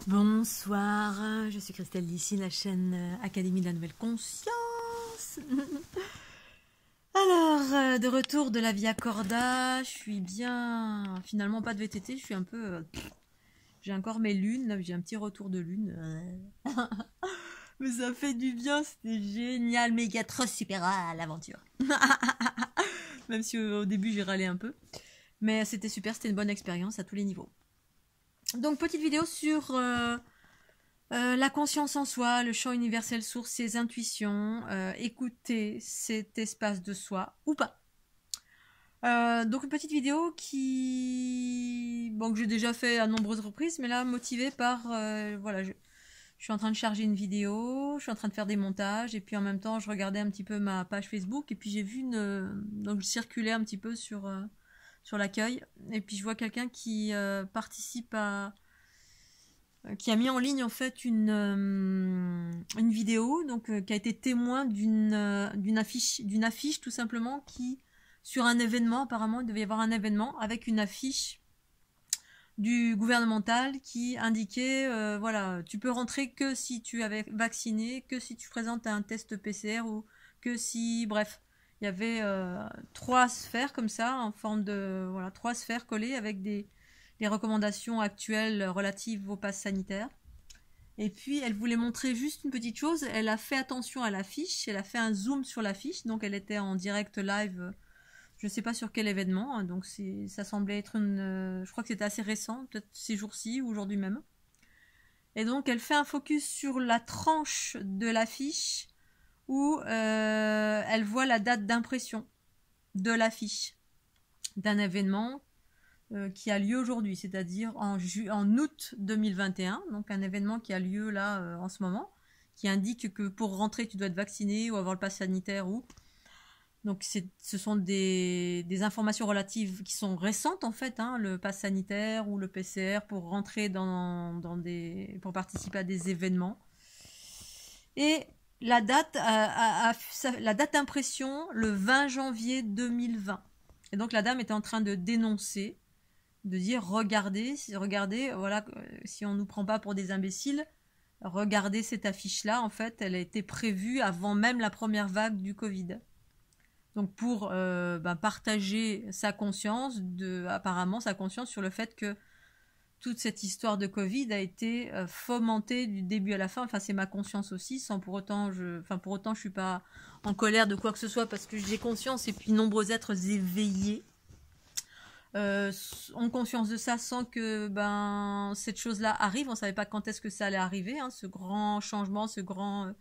Bonsoir, je suis Christelle d'ici, la chaîne Académie de la Nouvelle Conscience. Alors, de retour de la Via Corda, je suis bien, finalement pas de VTT, je suis un peu, j'ai encore mes lunes, là j'ai un petit retour de lune. Mais ça fait du bien, c'était génial, méga trop super l'aventure. Même si au début j'ai râlé un peu. Mais c'était super, c'était une bonne expérience à tous les niveaux. Donc petite vidéo sur la conscience en soi, le champ universel source, ses intuitions, écouter cet espace de soi ou pas. Donc une petite vidéo qui, bon, que j'ai déjà fait à nombreuses reprises, mais là motivée par, voilà, je suis en train de charger une vidéo, je suis en train de faire des montages, et puis en même temps je regardais un petit peu ma page Facebook, et puis j'ai vu donc je circulais un petit peu sur l'accueil, et puis je vois quelqu'un qui participe qui a mis en ligne en fait une vidéo, donc qui a été témoin d'une affiche tout simplement, qui sur un événement, apparemment il devait y avoir un événement avec une affiche du gouvernemental qui indiquait voilà, tu peux rentrer que si tu avais vacciné, que si tu présentes un test PCR, ou que si, bref, il y avait 3 sphères comme ça, en forme de, voilà, 3 sphères collées avec les recommandations actuelles relatives au pass sanitaire. Et puis elle voulait montrer juste une petite chose, elle a fait attention à l'affiche, elle a fait un zoom sur l'affiche, donc elle était en direct live, je ne sais pas sur quel événement, donc ça semblait être je crois que c'était assez récent, peut-être ces jours-ci ou aujourd'hui même. Et donc elle fait un focus sur la tranche de l'affiche où elle voit la date d'impression de l'affiche d'un événement qui a lieu aujourd'hui, c'est-à-dire en août 2021, donc un événement qui a lieu là en ce moment, qui indique que pour rentrer tu dois être vacciné ou avoir le pass sanitaire ou... Donc ce sont des informations relatives qui sont récentes en fait, hein, le pass sanitaire ou le PCR pour rentrer pour participer à des événements. Et la date la date d'impression le 20 janvier 2020. Et donc la dame était en train de dénoncer, de dire regardez, voilà, si on nous prend pas pour des imbéciles, regardez cette affiche-là, en fait, elle a été prévue avant même la première vague du Covid. Donc pour partager sa conscience, apparemment sa conscience sur le fait que toute cette histoire de Covid a été fomentée du début à la fin. Enfin, c'est ma conscience aussi, sans pour autant, je suis pas en colère de quoi que ce soit, parce que j'ai conscience, et puis nombreux êtres éveillés ont conscience de ça sans que cette chose-là arrive. On savait pas quand est-ce que ça allait arriver, hein, ce grand changement, ce grand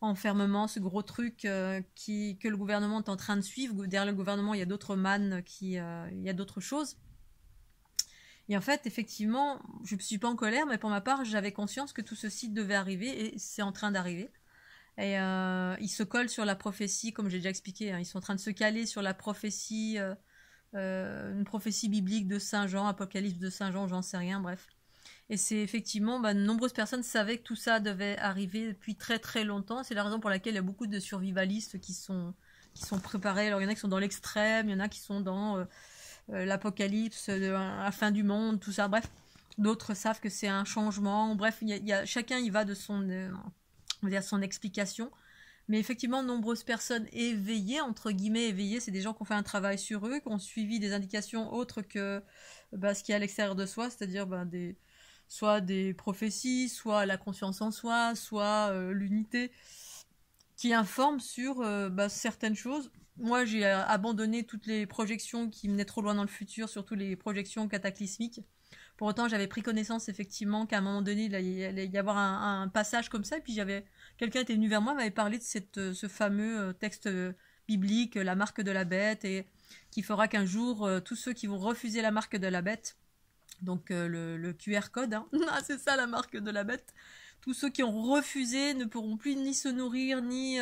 enfermement, ce gros truc que le gouvernement est en train de suivre. Derrière le gouvernement, il y a d'autres mannes, il y a d'autres choses. Et en fait, effectivement, je ne suis pas en colère, mais pour ma part, j'avais conscience que tout ceci devait arriver, et c'est en train d'arriver. Et ils se collent sur la prophétie, comme j'ai déjà expliqué, hein, ils sont en train de se caler sur la prophétie, une prophétie biblique de Saint Jean, Apocalypse de Saint Jean, j'en sais rien, bref. Et c'est effectivement, de nombreuses personnes savaient que tout ça devait arriver depuis très très longtemps. C'est la raison pour laquelle il y a beaucoup de survivalistes qui sont préparés. Alors il y en a qui sont dans l'extrême, il y en a qui sont dans l'apocalypse, la fin du monde, tout ça. Bref, d'autres savent que c'est un changement. Bref, chacun y va de son explication. Mais effectivement, nombreuses personnes éveillées, entre guillemets éveillées, c'est des gens qui ont fait un travail sur eux, qui ont suivi des indications autres que ce qui est à l'extérieur de soi, c'est-à-dire soit des prophéties, soit la conscience en soi, soit l'unité, qui informent sur certaines choses. Moi, j'ai abandonné toutes les projections qui menaient trop loin dans le futur, surtout les projections cataclysmiques. Pour autant, j'avais pris connaissance effectivement qu'à un moment donné, il allait y avoir un passage comme ça, et puis quelqu'un était venu vers moi, m'avait parlé de ce fameux texte biblique, la marque de la bête, et qui fera qu'un jour, tous ceux qui vont refuser la marque de la bête, donc le QR code, hein, c'est ça la marque de la bête, tous ceux qui ont refusé ne pourront plus ni se nourrir, ni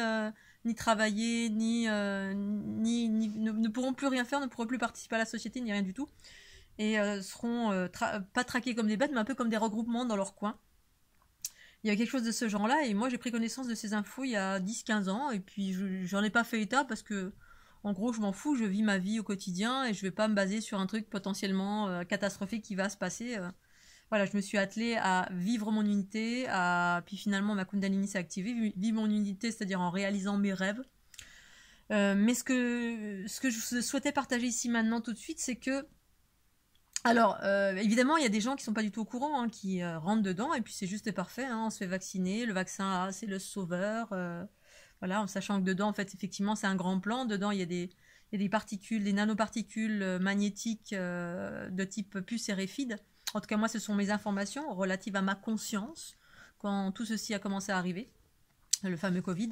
travailler, ne pourront plus rien faire, ne pourront plus participer à la société, ni rien du tout. Et seront pas traqués comme des bêtes, mais un peu comme des regroupements dans leur coin. Il y a quelque chose de ce genre-là, et moi j'ai pris connaissance de ces infos il y a 10-15 ans, et puis j'en ai pas fait état parce que, en gros, je m'en fous, je vis ma vie au quotidien, et je vais pas me baser sur un truc potentiellement catastrophique qui va se passer. voilà, je me suis attelée à vivre mon unité, puis finalement ma Kundalini s'est activée, vivre mon unité, c'est-à-dire en réalisant mes rêves. Mais ce que je souhaitais partager ici maintenant tout de suite, c'est que alors, évidemment, il y a des gens qui sont pas du tout au courant, hein, qui rentrent dedans, et puis c'est juste et parfait, hein, on se fait vacciner, le vaccin, c'est le sauveur, voilà, en sachant que dedans, en fait, effectivement, c'est un grand plan, dedans, il y a des particules, des nanoparticules magnétiques de type puce et RFID. En tout cas, moi, ce sont mes informations relatives à ma conscience, quand tout ceci a commencé à arriver, le fameux Covid.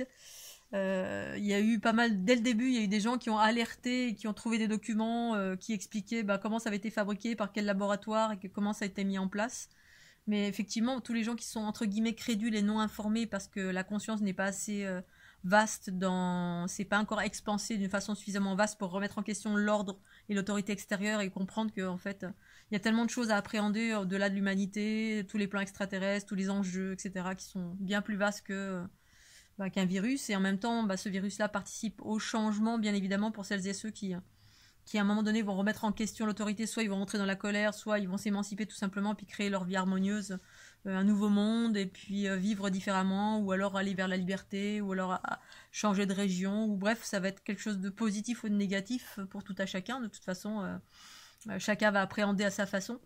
Il y a eu pas mal, dès le début, il y a eu des gens qui ont alerté, qui ont trouvé des documents qui expliquaient comment ça avait été fabriqué, par quel laboratoire et comment ça a été mis en place. Mais effectivement, tous les gens qui sont entre guillemets crédules et non informés parce que la conscience n'est pas assez vaste, c'est pas encore expansé d'une façon suffisamment vaste pour remettre en question l'ordre et l'autorité extérieure et comprendre que en fait, il y a tellement de choses à appréhender au-delà de l'humanité, tous les plans extraterrestres, tous les enjeux, etc., qui sont bien plus vastes qu'un virus, et en même temps ce virus-là participe au changement, bien évidemment, pour celles et ceux qui à un moment donné vont remettre en question l'autorité, soit ils vont rentrer dans la colère, soit ils vont s'émanciper tout simplement, puis créer leur vie harmonieuse, un nouveau monde, et puis vivre différemment, ou alors aller vers la liberté, ou alors changer de région, ou bref, ça va être quelque chose de positif ou de négatif pour tout à chacun. De toute façon, chacun va appréhender à sa façon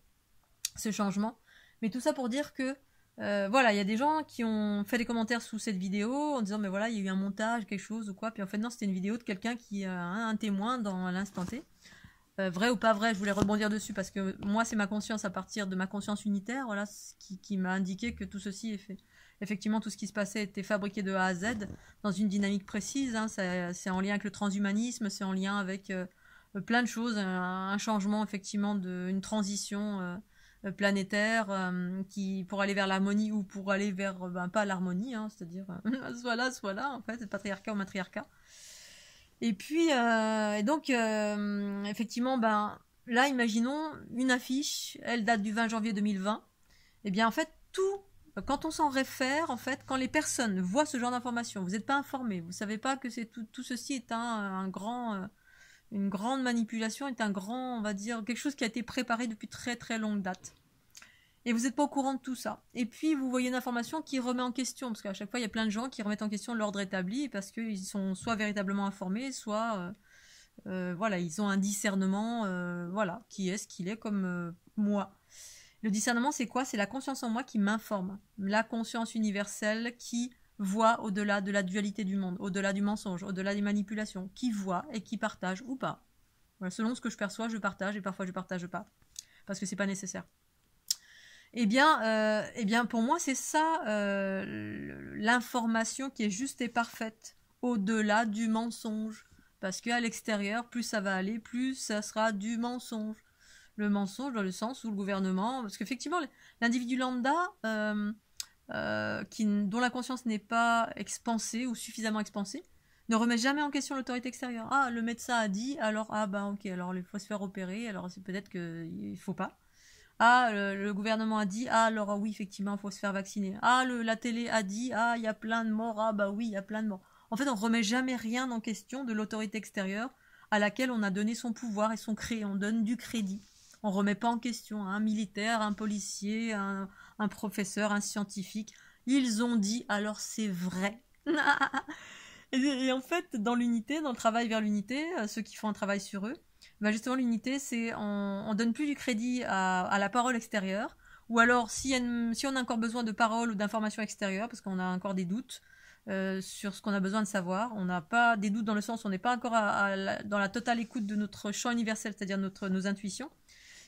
ce changement. Mais tout ça pour dire que voilà, il y a des gens qui ont fait des commentaires sous cette vidéo en disant mais voilà, il y a eu un montage, quelque chose ou quoi, puis en fait non, c'était une vidéo de quelqu'un qui a un témoin dans l'instant T. Vrai ou pas vrai, je voulais rebondir dessus parce que moi c'est ma conscience à partir de ma conscience unitaire, voilà, qui m'a indiqué que tout ceci est fait. Effectivement, tout ce qui se passait était fabriqué de A à Z dans une dynamique précise, hein, c'est en lien avec le transhumanisme, c'est en lien avec plein de choses, un changement effectivement, une transition planétaire qui pour aller vers l'harmonie ou pour aller vers pas l'harmonie, hein, c'est-à-dire soit là en fait, patriarcat ou matriarcat. Et puis et donc effectivement là imaginons une affiche, elle date du 20 janvier 2020. Et bien en fait quand on s'en réfère, en fait, quand les personnes voient ce genre d'informations, vous n'êtes pas informé, vous savez pas que tout ceci est une grande manipulation, est un grand, on va dire, quelque chose qui a été préparé depuis très très longue date. Et vous n'êtes pas au courant de tout ça. Et puis vous voyez une information qui remet en question, parce qu'à chaque fois il y a plein de gens qui remettent en question l'ordre établi, parce qu'ils sont soit véritablement informés, soit voilà, ils ont un discernement, voilà, qui est ce qu'il est comme moi. Le discernement, c'est quoi? C'est la conscience en moi qui m'informe. La conscience universelle qui voit au-delà de la dualité du monde, au-delà du mensonge, au-delà des manipulations, qui voit et qui partage ou pas. Voilà, selon ce que je perçois, je partage, et parfois je partage pas, parce que c'est pas nécessaire. Eh bien, pour moi, c'est ça l'information qui est juste et parfaite, au-delà du mensonge. Parce qu'à l'extérieur, plus ça va aller, plus ça sera du mensonge. Le mensonge dans le sens où le gouvernement, parce qu'effectivement l'individu lambda dont la conscience n'est pas expansée ou suffisamment expansée ne remet jamais en question l'autorité extérieure. Ah, le médecin a dit, alors ok, alors il faut se faire opérer, alors c'est peut-être qu'il faut pas. Ah, le gouvernement a dit, alors oui, effectivement, il faut se faire vacciner. Ah, la télé a dit, il y a plein de morts, oui, il y a plein de morts. En fait, on remet jamais rien en question de l'autorité extérieure à laquelle on a donné son pouvoir et son crédit, on donne du crédit. On ne remet pas en question un militaire, un policier, un professeur, un scientifique. Ils ont dit, alors c'est vrai. et en fait, dans l'unité, dans le travail vers l'unité, ceux qui font un travail sur eux, justement l'unité, c'est on donne plus du crédit à la parole extérieure, ou alors si on a encore besoin de paroles ou d'informations extérieures, parce qu'on a encore des doutes sur ce qu'on a besoin de savoir, on n'a pas des doutes dans le sens où on n'est pas encore dans la totale écoute de notre champ universel, c'est-à-dire nos intuitions.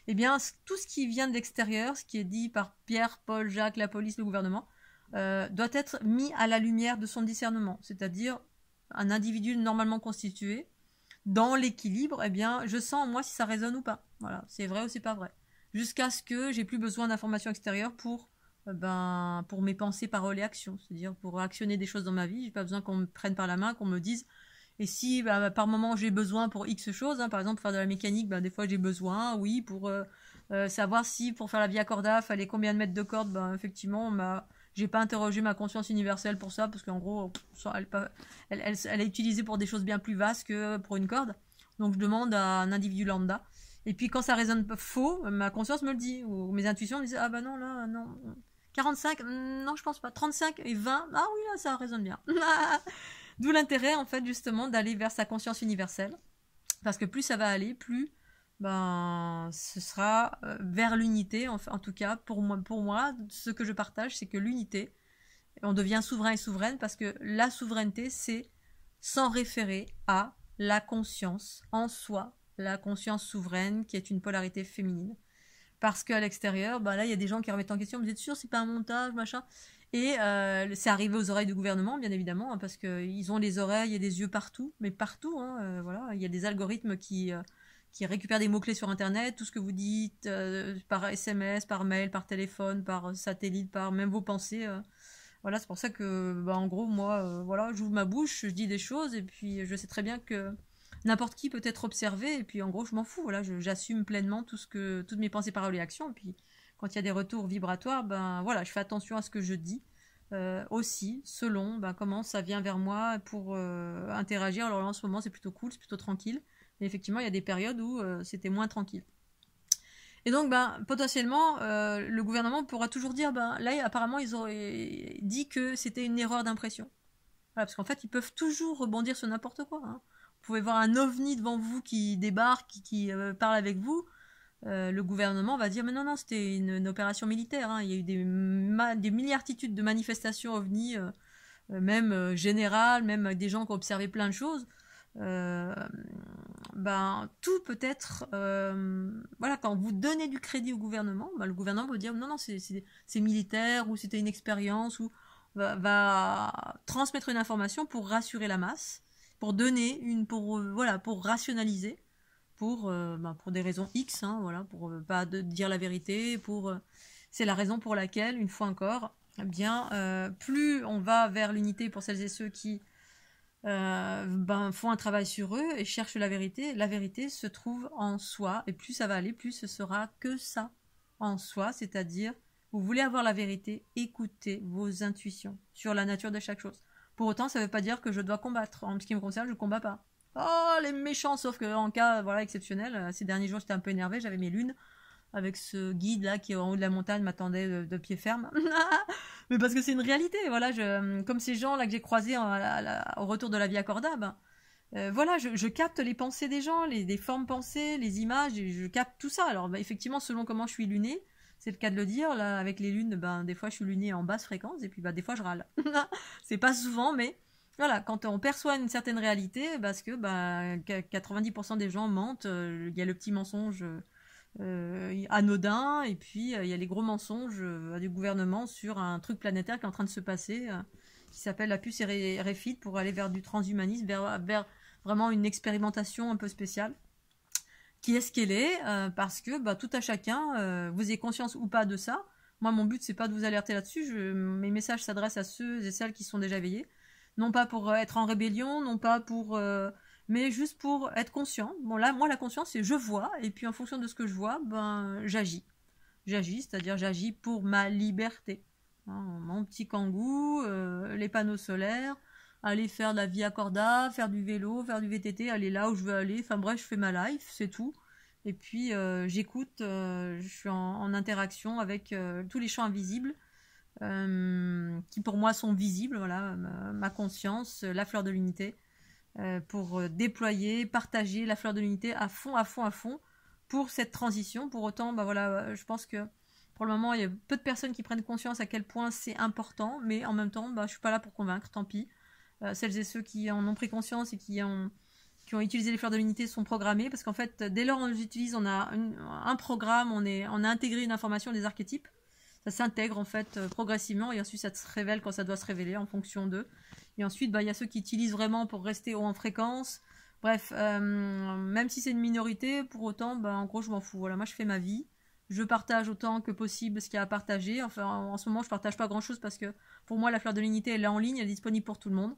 Eh bien, tout ce qui vient de l'extérieur, ce qui est dit par Pierre, Paul, Jacques, la police, le gouvernement, doit être mis à la lumière de son discernement. C'est-à-dire, un individu normalement constitué, dans l'équilibre, eh bien, je sens en moi si ça résonne ou pas. Voilà, c'est vrai ou c'est pas vrai. Jusqu'à ce que j'ai plus besoin d'informations extérieures pour mes pensées, paroles et actions. C'est-à-dire pour actionner des choses dans ma vie, j'ai pas besoin qu'on me prenne par la main, qu'on me dise... Et si par moment j'ai besoin pour X choses, hein, par exemple faire de la mécanique, des fois j'ai besoin, oui, pour savoir si pour faire la via corda, fallait combien de mètres de corde, effectivement, j'ai pas interrogé ma conscience universelle pour ça, parce qu'en gros, elle est utilisée pour des choses bien plus vastes que pour une corde. Donc je demande à un individu lambda Et puis quand ça résonne faux, ma conscience me le dit, ou mes intuitions me disent ah bah non là non. 45, non je pense pas. 35 et 20, ah oui là ça résonne bien. D'où l'intérêt en fait justement d'aller vers sa conscience universelle, parce que plus ça va aller, plus ben ce sera vers l'unité. En tout cas pour moi, ce que je partage, c'est que l'unité, on devient souverain et souveraine, parce que la souveraineté, c'est s'en référer à la conscience en soi, la conscience souveraine qui est une polarité féminine. Parce qu'à l'extérieur, bah là, il y a des gens qui remettent en question, vous êtes sûr, c'est pas un montage, machin. Et c'est arrivé aux oreilles du gouvernement, bien évidemment, hein, parce qu'ils ont les oreilles et des yeux partout, mais partout, hein, voilà. Il y a des algorithmes qui récupèrent des mots-clés sur Internet, tout ce que vous dites, par SMS, par mail, par téléphone, par satellite, par même vos pensées. Voilà, c'est pour ça que, bah, en gros, moi, voilà, j'ouvre ma bouche, je dis des choses, et puis je sais très bien que n'importe qui peut être observé, et puis en gros, je m'en fous, voilà, j'assume pleinement toutes mes pensées, paroles et actions, et puis quand il y a des retours vibratoires, ben voilà, je fais attention à ce que je dis, aussi, selon ben, comment ça vient vers moi pour interagir. Alors là, en ce moment, c'est plutôt cool, c'est plutôt tranquille, mais effectivement, il y a des périodes où c'était moins tranquille. Et donc, ben, potentiellement, le gouvernement pourra toujours dire, ben, là, apparemment, ils auraient dit que c'était une erreur d'impression. Voilà, parce qu'en fait, ils peuvent toujours rebondir sur n'importe quoi. Hein. Vous pouvez voir un ovni devant vous qui débarque, qui parle avec vous. Le gouvernement va dire, mais non, non, c'était une opération militaire. Hein. Il y a eu des milliartitudes de manifestations ovni, même générales, même avec des gens qui ont observé plein de choses. Ben, tout peut être voilà, quand vous donnez du crédit au gouvernement, ben, le gouvernement peut dire non non c'est militaire, ou c'était une expérience, ou va transmettre une information pour rassurer la masse, pour donner voilà, pour rationaliser, pour des raisons X, hein, voilà, pour pas dire la vérité, c'est la raison pour laquelle, une fois encore, eh bien plus on va vers l'unité, pour celles et ceux qui font un travail sur eux et cherchent la vérité se trouve en soi, et plus ça va aller, plus ce sera que ça en soi, c'est-à-dire, vous voulez avoir la vérité, écoutez vos intuitions sur la nature de chaque chose. Pour autant, ça ne veut pas dire que je dois combattre. En ce qui me concerne, je ne combats pas. Oh, les méchants, sauf que en cas voilà, exceptionnel, ces derniers jours j'étais un peu énervée, j'avais mes lunes, avec ce guide là qui en haut de la montagne m'attendait de pied ferme. Mais parce que c'est une réalité, voilà, comme ces gens là que j'ai croisés au retour de la Via Corda, ben, voilà, je capte les pensées des gens, des formes pensées, les images, et je capte tout ça. Alors effectivement, selon comment je suis lunée, c'est le cas de le dire, là avec les lunes, ben des fois je suis lunée en basse fréquence, et puis des fois je râle. C'est pas souvent, mais voilà, quand on perçoit une certaine réalité, parce que 90% des gens mentent, il y a le petit mensonge anodin, et puis il y a les gros mensonges du gouvernement sur un truc planétaire qui est en train de se passer, qui s'appelle la puce RFID, pour aller vers du transhumanisme, vers vraiment une expérimentation un peu spéciale. Qui est-ce qu'elle est, parce que tout à chacun, vous ayez conscience ou pas de ça. Moi, mon but, c'est pas de vous alerter là-dessus. Mes messages s'adressent à ceux et celles qui sont déjà éveillés. Non pas pour être en rébellion, non pas pour mais juste pour être conscient. Bon là, moi la conscience c'est je vois, et puis en fonction de ce que je vois, j'agis. C'est-à-dire j'agis pour ma liberté. Hein, mon petit kangou, les panneaux solaires, aller faire de la via corda, faire du vélo, faire du VTT, aller là où je veux aller. Enfin bref, je fais ma life, c'est tout. Et puis j'écoute, je suis en interaction avec tous les champs invisibles. Qui pour moi sont visibles, voilà, ma conscience, la fleur de l'unité, pour déployer, partager la fleur de l'unité à fond, à fond, à fond, pour cette transition. Pour autant, voilà, je pense que pour le moment, il y a peu de personnes qui prennent conscience à quel point c'est important, mais en même temps, je suis pas là pour convaincre, tant pis. Celles et ceux qui en ont pris conscience et qui ont utilisé les fleurs de l'unité sont programmés, parce qu'en fait, dès lors qu'on les utilise, on a un programme, on a intégré une information, des archétypes. Ça s'intègre en fait progressivement, et ensuite ça se révèle quand ça doit se révéler en fonction d'eux. Et ensuite, il y a ceux qui utilisent vraiment pour rester haut en fréquence. Bref, même si c'est une minorité, pour autant, en gros, je m'en fous. Voilà, moi, je fais ma vie. Je partage autant que possible ce qu'il y a à partager. Enfin, en ce moment, je partage pas grand-chose, parce que pour moi, la fleur de l'unité, elle est en ligne, elle est disponible pour tout le monde.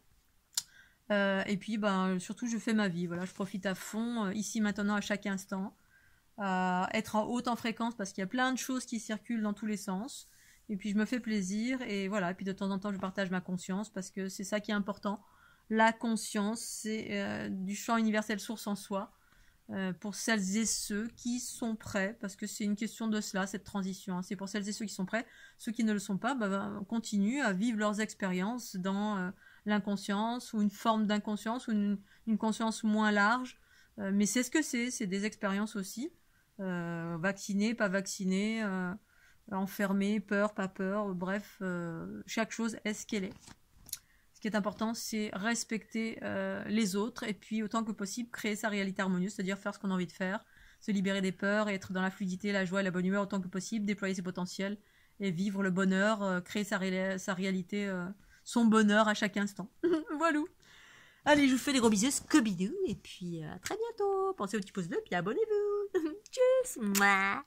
Et puis, surtout, je fais ma vie. Voilà, je profite à fond, ici, maintenant, à chaque instant. Être en haute en fréquence, parce qu'il y a plein de choses qui circulent dans tous les sens, et puis je me fais plaisir, et voilà, et puis de temps en temps je partage ma conscience, parce que c'est ça qui est important. La conscience, c'est du champ universel source en soi, pour celles et ceux qui sont prêts, parce que c'est une question de cela, cette transition. Hein. C'est pour celles et ceux qui sont prêts. Ceux qui ne le sont pas, continuent à vivre leurs expériences dans l'inconscience, ou une forme d'inconscience, ou une conscience moins large. Mais c'est ce que c'est des expériences aussi. Vacciné, pas vacciné, enfermé, peur, pas peur, bref, chaque chose est ce qu'elle est. Ce qui est important, c'est respecter les autres et puis autant que possible créer sa réalité harmonieuse, c'est-à-dire faire ce qu'on a envie de faire, se libérer des peurs et être dans la fluidité, la joie et la bonne humeur autant que possible, déployer ses potentiels et vivre le bonheur, créer sa réalité, son bonheur à chaque instant. Voilà. Allez, je vous fais des gros bisous, scobidou, et puis à très bientôt. Pensez au petit pouce bleu, puis abonnez-vous. Tchuss. Mouah.